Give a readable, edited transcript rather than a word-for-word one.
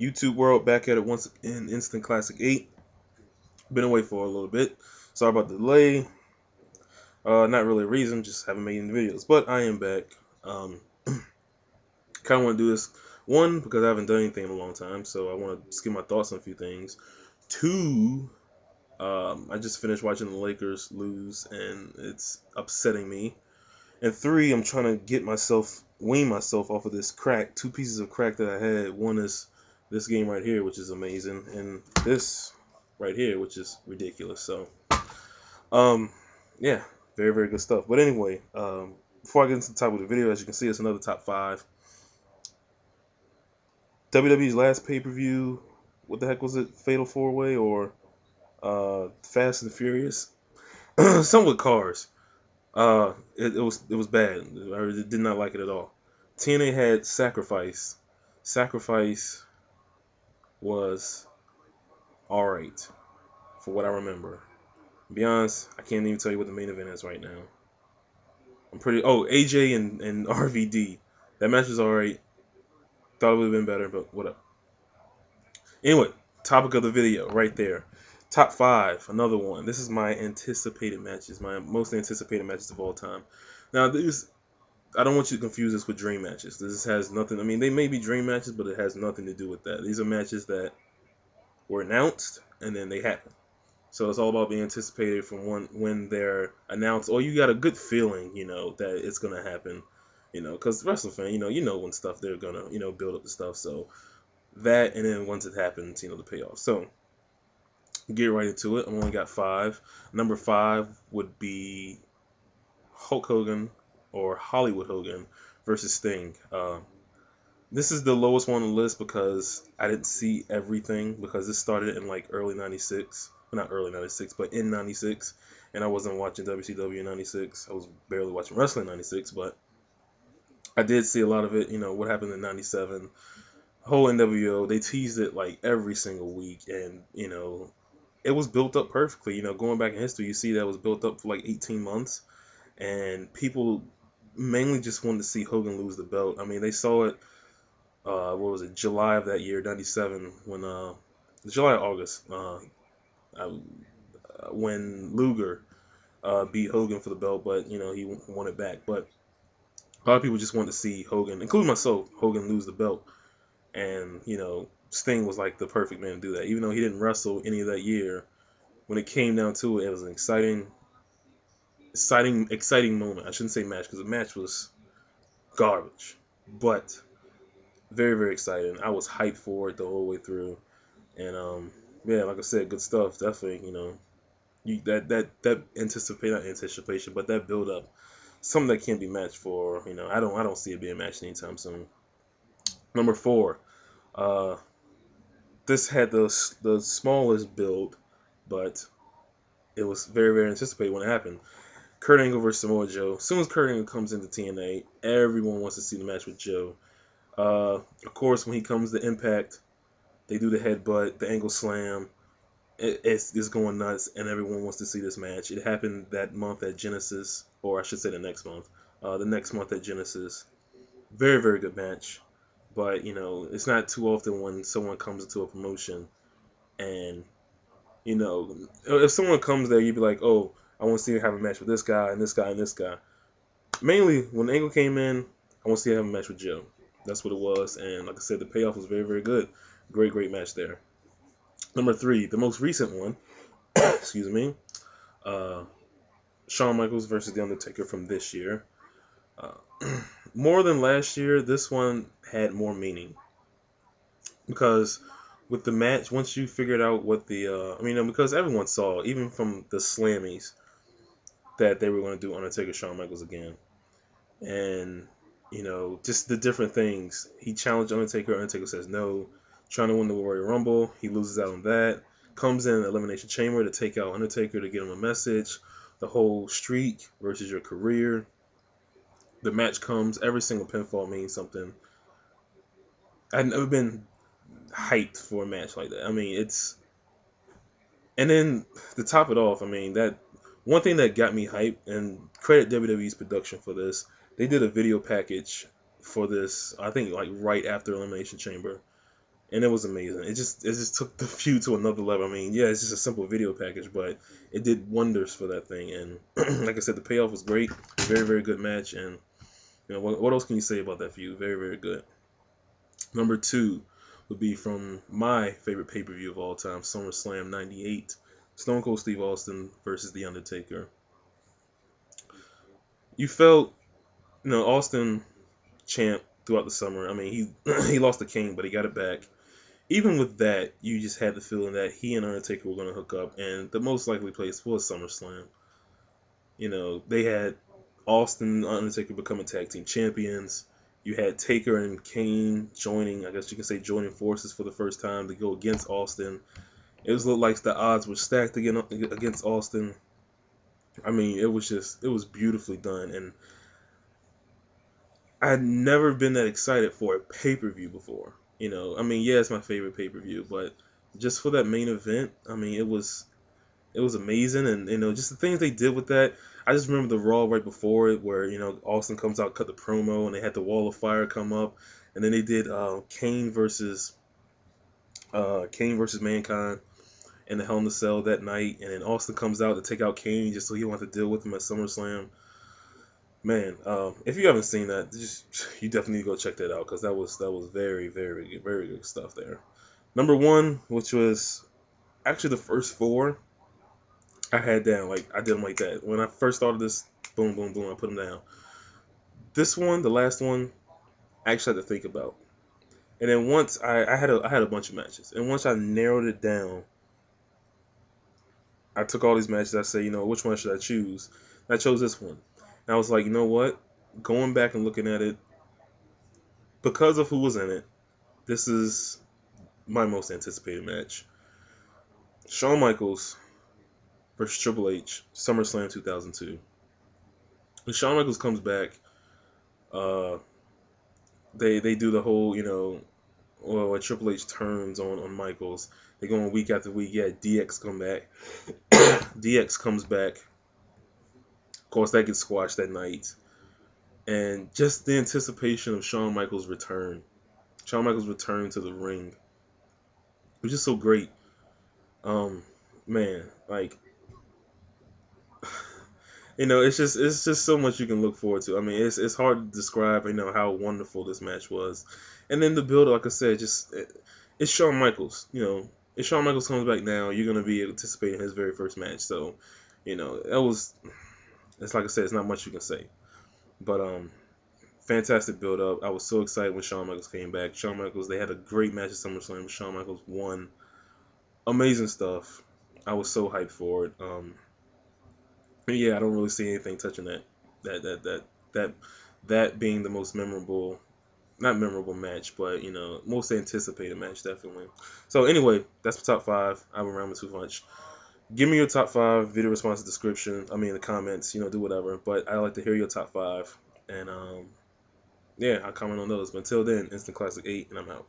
YouTube world, back at it once in Instant Classic 8. Been away for a little bit. Sorry about the delay. Not really a reason, just haven't made any videos. But I am back. Kind of want to do this. One, because I haven't done anything in a long time, so I want to just give my thoughts on a few things. Two, I just finished watching the Lakers lose, and it's upsetting me. And three, I'm trying to wean myself off of this crack. Two pieces of crack that I had. One is this game right here, which is amazing, and this right here, which is ridiculous. So, yeah, very, very good stuff. But anyway, before I get into the top of the video, as you can see, it's another top 5. WWE's last pay-per-view, what the heck was it? Fatal 4-Way or Fast and Furious? Something with cars. It was bad. I did not like it at all. TNA had Sacrifice. Sacrifice was alright, for what I remember. To be honest, I can't even tell you what the main event is right now. AJ and RVD. That match was alright. Thought it would have been better, but whatever. Anyway, topic of the video right there. Top 5, another one. This is my anticipated matches, my most anticipated matches of all time. Now, I don't want you to confuse this with dream matches. This has nothing, I mean, they may be dream matches, but it has nothing to do with that. These are matches that were announced, and then they happen. So it's all about being anticipated from when they're announced, or you got a good feeling, that it's going to happen. Because wrestling fan, you know when stuff they're going to, build up the stuff. So that, and then once it happens, the payoff. So get right into it. I only got 5. Number 5 would be Hulk Hogan or Hollywood Hogan versus Sting. This is the lowest one on the list because I didn't see everything, because this started in like early 96. Well, not early 96, but in 96. And I wasn't watching WCW in 96. I was barely watching wrestling in 96, but I did see a lot of it. What happened in 97. Whole NWO, they teased it like every single week, and it was built up perfectly. Going back in history, you see that it was built up for like 18 months, and people mainly just wanted to see Hogan lose the belt. I mean, they saw it, what was it, July of that year, 97, when, July or August, when Luger beat Hogan for the belt, but, he won it back. But a lot of people just wanted to see Hogan, including myself, Hogan lose the belt. And, Sting was like the perfect man to do that. Even though he didn't wrestle any of that year, when it came down to it, it was an exciting moment. I shouldn't say match, because the match was garbage, but very, very exciting. I was hyped for it the whole way through, and yeah, like I said, good stuff. Definitely, that anticipation, but that build up, something that can't be matched for. I don't see it being matched anytime soon. Number 4, this had the smallest build, but it was very, very anticipated when it happened. Kurt Angle versus Samoa Joe. As soon as Kurt Angle comes into TNA, everyone wants to see the match with Joe. Of course, when he comes to Impact, they do the headbutt, the Angle slam. It's going nuts, and everyone wants to see this match. It happened that month at Genesis, or I should say the next month. The next month at Genesis. Very, very good match. But, it's not too often when someone comes into a promotion and, if someone comes there, you'd be like, oh, I want to see her have a match with this guy and this guy and this guy. Mainly, when Angle came in, I want to see her have a match with Joe. That's what it was. And like I said, the payoff was very, very good. Great, great match there. Number 3, the most recent one, excuse me, Shawn Michaels versus The Undertaker from this year. More than last year, this one had more meaning, because with the match, once you figured out what because everyone saw, even from the Slammies, that they were going to do Undertaker Shawn Michaels again, and just the different things. He challenged Undertaker. Undertaker says no, trying to win the Royal Rumble. He loses out on that. Comes in Elimination Chamber to take out Undertaker, to get him a message. The whole streak versus your career. The match comes. Every single pinfall means something. I've never been hyped for a match like that. I mean, it's... And then, to top it off, that one thing that got me hyped, and credit WWE's production for this, they did a video package for this, I think, like, right after Elimination Chamber. and it was amazing. It just took the feud to another level. I mean, yeah, it's just a simple video package, but it did wonders for that thing. And like I said, the payoff was great. Very, very good match. And what else can you say about that feud? Very, very good. Number two would be from my favorite pay-per-view of all time, SummerSlam '98, Stone Cold Steve Austin versus The Undertaker. You felt, Austin champ throughout the summer. I mean, he he lost the King, but he got it back. Even with that, you just had the feeling that he and Undertaker were going to hook up, and the most likely place was SummerSlam. They had Austin and Undertaker becoming tag team champions. You had Taker and Kane joining, I guess you can say, joining forces for the first time to go against Austin. It was looked like the odds were stacked against Austin. I mean, it was beautifully done, and I had never been that excited for a pay-per-view before. I mean, yeah, it's my favorite pay-per-view, but just for that main event, I mean, it was amazing, and just the things they did with that. I just remember the Raw right before it, where Austin comes out, cut the promo, and they had the Wall of Fire come up, and then they did Kane versus Mankind in the Hell in the Cell that night, and then Austin comes out to take out Kane just so he won't have to deal with him at SummerSlam. Man, if you haven't seen that, you definitely need to go check that out because that was very, very, very good stuff there. Number one, which was actually the first four, I had down. Like, I did them like that. When I first started this, boom, boom, boom, I put them down. This one, the last one, I actually had to think about. And then once I had a bunch of matches, and once I narrowed it down, I took all these matches. I said, which one should I choose? And I chose this one. And I was like, you know what? Going back and looking at it, because of who was in it, this is my most anticipated match. Shawn Michaels versus Triple H, SummerSlam 2002. When Shawn Michaels comes back, uh, they do the whole, when Triple H turns on Michaels. They go on week after week. Yeah, DX come back. DX comes back. Of course, that gets squashed that night. And just the anticipation of Shawn Michaels' return. Shawn Michaels' return to the ring. It was just so great. Man, like, it's just so much you can look forward to. I mean, it's hard to describe, how wonderful this match was. And then the build, like I said, it's Shawn Michaels. If Shawn Michaels comes back now, you're gonna be anticipating his very first match. So, it's like I said, it's not much you can say. But fantastic build up. I was so excited when Shawn Michaels came back. Shawn Michaels, they had a great match at SummerSlam. Shawn Michaels won. Amazing stuff. I was so hyped for it. Yeah, I don't really see anything touching that. That that being the most memorable, not memorable match, but most anticipated match definitely. So anyway, that's the top five. I haven't rambled too much. Give me your top five, video response description. I mean, in the comments, do whatever. But I like to hear your top five, and yeah, I'll comment on those. But until then, Instant Classic 8, and I'm out.